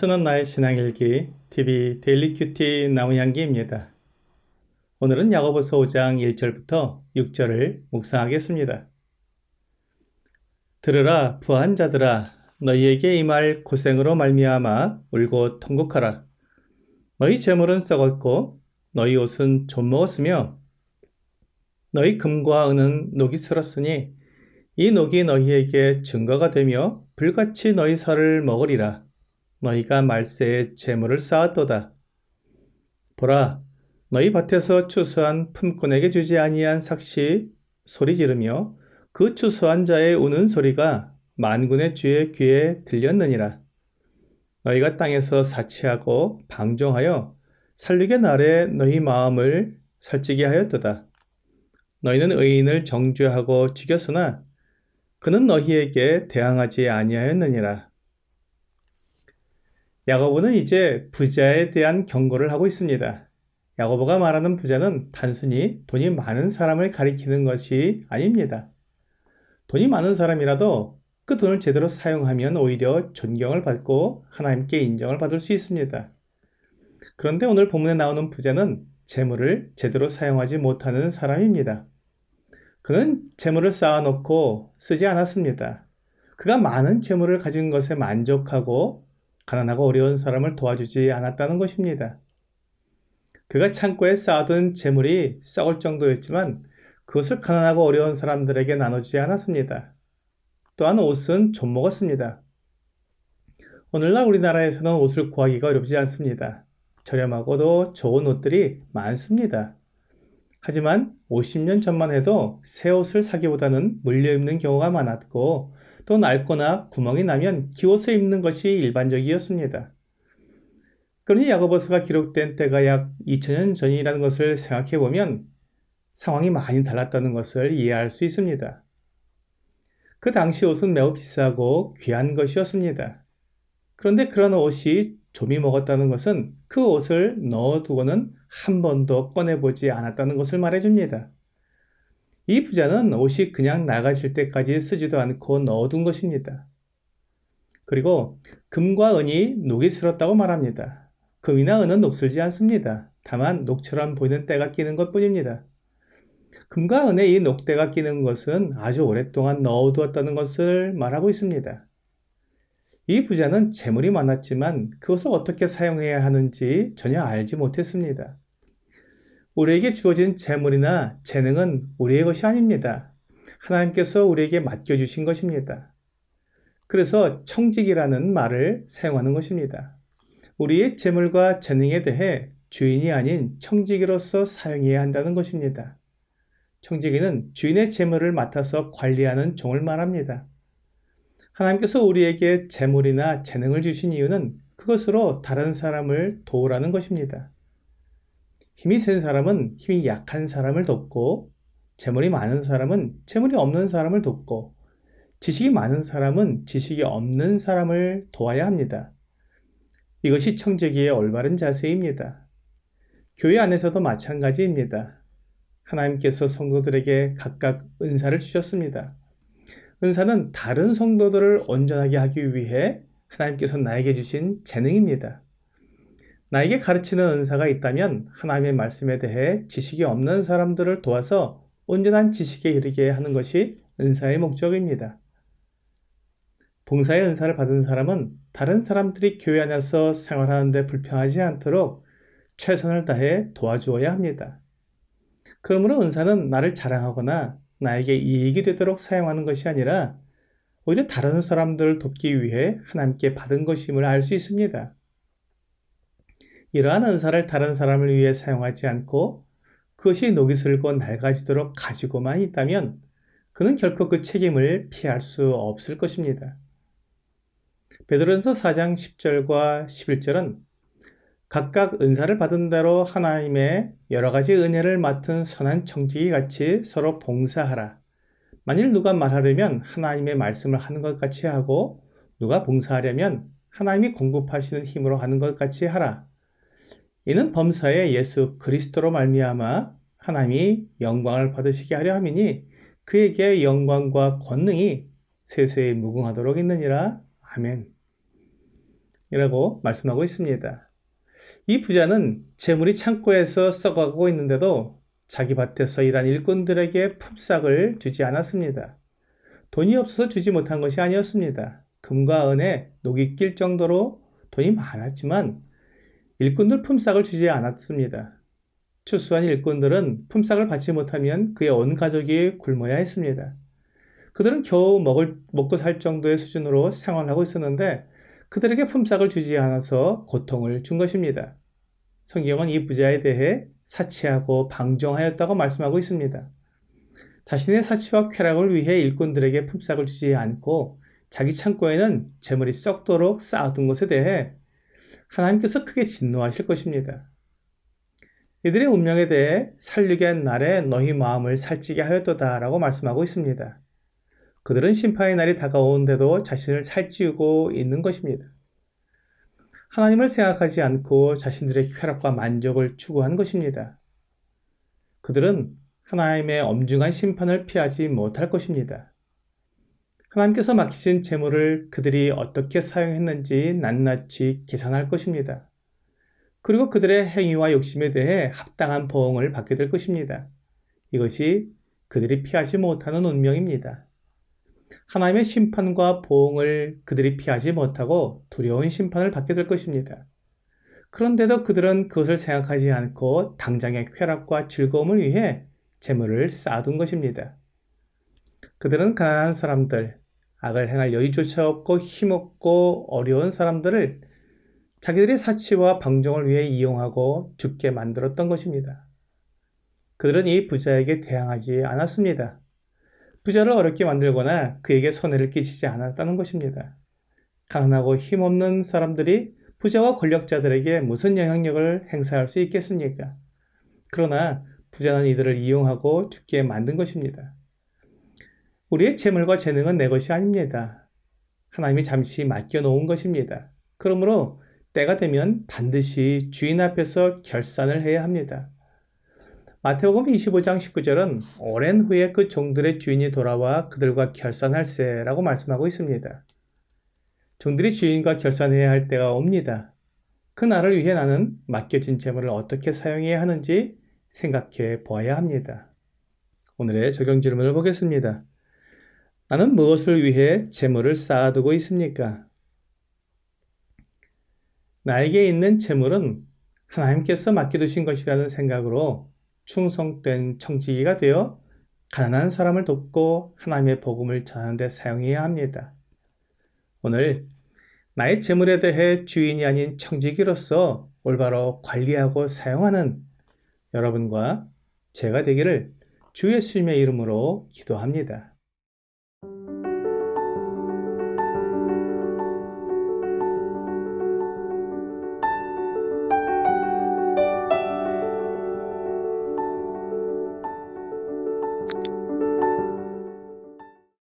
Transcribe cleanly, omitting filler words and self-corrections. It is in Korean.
쓰는 나의 신앙일기 TV 데일리 큐티 나무향기입니다. 오늘은 야고보서 5장 1절부터 6절을 묵상하겠습니다. 들으라 부한 자들아, 너희에게 임할 고생으로 말미암아 울고 통곡하라. 너희 재물은 썩었고 너희 옷은 좀먹었으며 너희 금과 은은 녹이 슬었으니 이 녹이 너희에게 증거가 되며 불같이 너희 살을 먹으리라. 너희가 말세에 재물을 쌓았도다. 보라, 너희 밭에서 추수한 품꾼에게 주지 아니한 삭시 소리 지르며 그 추수한 자의 우는 소리가 만군의 주의 귀에 들렸느니라. 너희가 땅에서 사치하고 방종하여 살육의 날에 너희 마음을 살찌게 하였도다. 너희는 의인을 정죄하고 죽였으나 그는 너희에게 대항하지 아니하였느니라. 야고보는 이제 부자에 대한 경고를 하고 있습니다. 야고보가 말하는 부자는 단순히 돈이 많은 사람을 가리키는 것이 아닙니다. 돈이 많은 사람이라도 그 돈을 제대로 사용하면 오히려 존경을 받고 하나님께 인정을 받을 수 있습니다. 그런데 오늘 본문에 나오는 부자는 재물을 제대로 사용하지 못하는 사람입니다. 그는 재물을 쌓아놓고 쓰지 않았습니다. 그가 많은 재물을 가진 것에 만족하고 가난하고 어려운 사람을 도와주지 않았다는 것입니다. 그가 창고에 쌓아둔 재물이 썩을 정도였지만 그것을 가난하고 어려운 사람들에게 나눠주지 않았습니다. 또한 옷은 좀 먹었습니다. 오늘날 우리나라에서는 옷을 구하기가 어렵지 않습니다. 저렴하고도 좋은 옷들이 많습니다. 하지만 50년 전만 해도 새 옷을 사기보다는 물려입는 경우가 많았고 또 낡거나 구멍이 나면 기워서 입는 것이 일반적이었습니다. 그러니 야고보서가 기록된 때가 약 2000년 전이라는 것을 생각해 보면 상황이 많이 달랐다는 것을 이해할 수 있습니다. 그 당시 옷은 매우 비싸고 귀한 것이었습니다. 그런데 그런 옷이 좀이 먹었다는 것은 그 옷을 넣어두고는 한 번도 꺼내보지 않았다는 것을 말해줍니다. 이 부자는 옷이 그냥 낡아질 때까지 쓰지도 않고 넣어둔 것입니다. 그리고 금과 은이 녹이 슬었다고 말합니다. 금이나 은은 녹슬지 않습니다. 다만 녹처럼 보이는 때가 끼는 것뿐입니다. 금과 은의 이 녹때가 끼는 것은 아주 오랫동안 넣어두었다는 것을 말하고 있습니다. 이 부자는 재물이 많았지만 그것을 어떻게 사용해야 하는지 전혀 알지 못했습니다. 우리에게 주어진 재물이나 재능은 우리의 것이 아닙니다. 하나님께서 우리에게 맡겨주신 것입니다. 그래서 청직이라는 말을 사용하는 것입니다. 우리의 재물과 재능에 대해 주인이 아닌 청지기로서 사용해야 한다는 것입니다. 청지기는 주인의 재물을 맡아서 관리하는 종을 말합니다. 하나님께서 우리에게 재물이나 재능을 주신 이유는 그것으로 다른 사람을 도우라는 것입니다. 힘이 센 사람은 힘이 약한 사람을 돕고 재물이 많은 사람은 재물이 없는 사람을 돕고 지식이 많은 사람은 지식이 없는 사람을 도와야 합니다. 이것이 청지기의 올바른 자세입니다. 교회 안에서도 마찬가지입니다. 하나님께서 성도들에게 각각 은사를 주셨습니다. 은사는 다른 성도들을 온전하게 하기 위해 하나님께서 나에게 주신 재능입니다. 나에게 가르치는 은사가 있다면 하나님의 말씀에 대해 지식이 없는 사람들을 도와서 온전한 지식에 이르게 하는 것이 은사의 목적입니다. 봉사의 은사를 받은 사람은 다른 사람들이 교회 안에서 생활하는 데 불편하지 않도록 최선을 다해 도와주어야 합니다. 그러므로 은사는 나를 자랑하거나 나에게 이익이 되도록 사용하는 것이 아니라 오히려 다른 사람들을 돕기 위해 하나님께 받은 것임을 알 수 있습니다. 이러한 은사를 다른 사람을 위해 사용하지 않고 그것이 녹이 슬고 낡아지도록 가지고만 있다면 그는 결코 그 책임을 피할 수 없을 것입니다. 베드로전서 4장 10절과 11절은 각각 은사를 받은 대로 하나님의 여러 가지 은혜를 맡은 선한 청지기 같이 서로 봉사하라. 만일 누가 말하려면 하나님의 말씀을 하는 것 같이 하고 누가 봉사하려면 하나님이 공급하시는 힘으로 하는 것 같이 하라. 이는 범사에 예수 그리스도로 말미암아 하나님이 영광을 받으시게 하려 함이니 그에게 영광과 권능이 세세에 무궁하도록 있느니라. 아멘. 이라고 말씀하고 있습니다. 이 부자는 재물이 창고에서 썩어가고 있는데도 자기 밭에서 일한 일꾼들에게 품삯을 주지 않았습니다. 돈이 없어서 주지 못한 것이 아니었습니다. 금과 은에 녹이 낄 정도로 돈이 많았지만 일꾼들 품삯을 주지 않았습니다. 추수한 일꾼들은 품삯을 받지 못하면 그의 온 가족이 굶어야 했습니다. 그들은 겨우 먹고 살 정도의 수준으로 생활하고 있었는데 그들에게 품삯을 주지 않아서 고통을 준 것입니다. 성경은 이 부자에 대해 사치하고 방종하였다고 말씀하고 있습니다. 자신의 사치와 쾌락을 위해 일꾼들에게 품삯을 주지 않고 자기 창고에는 재물이 썩도록 쌓아둔 것에 대해 하나님께서 크게 진노하실 것입니다. 이들의 운명에 대해 살리게 날에 너희 마음을 살찌게 하였도다 라고 말씀하고 있습니다. 그들은 심판의 날이 다가오는데도 자신을 살찌우고 있는 것입니다. 하나님을 생각하지 않고 자신들의 쾌락과 만족을 추구한 것입니다. 그들은 하나님의 엄중한 심판을 피하지 못할 것입니다. 하나님께서 맡기신 재물을 그들이 어떻게 사용했는지 낱낱이 계산할 것입니다. 그리고 그들의 행위와 욕심에 대해 합당한 보응을 받게 될 것입니다. 이것이 그들이 피하지 못하는 운명입니다. 하나님의 심판과 보응을 그들이 피하지 못하고 두려운 심판을 받게 될 것입니다. 그런데도 그들은 그것을 생각하지 않고 당장의 쾌락과 즐거움을 위해 재물을 쌓아둔 것입니다. 그들은 가난한 사람들, 악을 행할 여유조차 없고 힘없고 어려운 사람들을 자기들의 사치와 방종을 위해 이용하고 죽게 만들었던 것입니다. 그들은 이 부자에게 대항하지 않았습니다. 부자를 어렵게 만들거나 그에게 손해를 끼치지 않았다는 것입니다. 가난하고 힘없는 사람들이 부자와 권력자들에게 무슨 영향력을 행사할 수 있겠습니까? 그러나 부자는 이들을 이용하고 죽게 만든 것입니다. 우리의 재물과 재능은 내 것이 아닙니다. 하나님이 잠시 맡겨놓은 것입니다. 그러므로 때가 되면 반드시 주인 앞에서 결산을 해야 합니다. 마태복음 25장 19절은 오랜 후에 그 종들의 주인이 돌아와 그들과 결산할세라고 말씀하고 있습니다. 종들이 주인과 결산해야 할 때가 옵니다. 그 날을 위해 나는 맡겨진 재물을 어떻게 사용해야 하는지 생각해 보아야 합니다. 오늘의 적용 질문을 보겠습니다. 나는 무엇을 위해 재물을 쌓아두고 있습니까? 나에게 있는 재물은 하나님께서 맡겨두신 것이라는 생각으로 충성된 청지기가 되어 가난한 사람을 돕고 하나님의 복음을 전하는 데 사용해야 합니다. 오늘 나의 재물에 대해 주인이 아닌 청지기로서 올바로 관리하고 사용하는 여러분과 제가 되기를 주 예수님의 이름으로 기도합니다.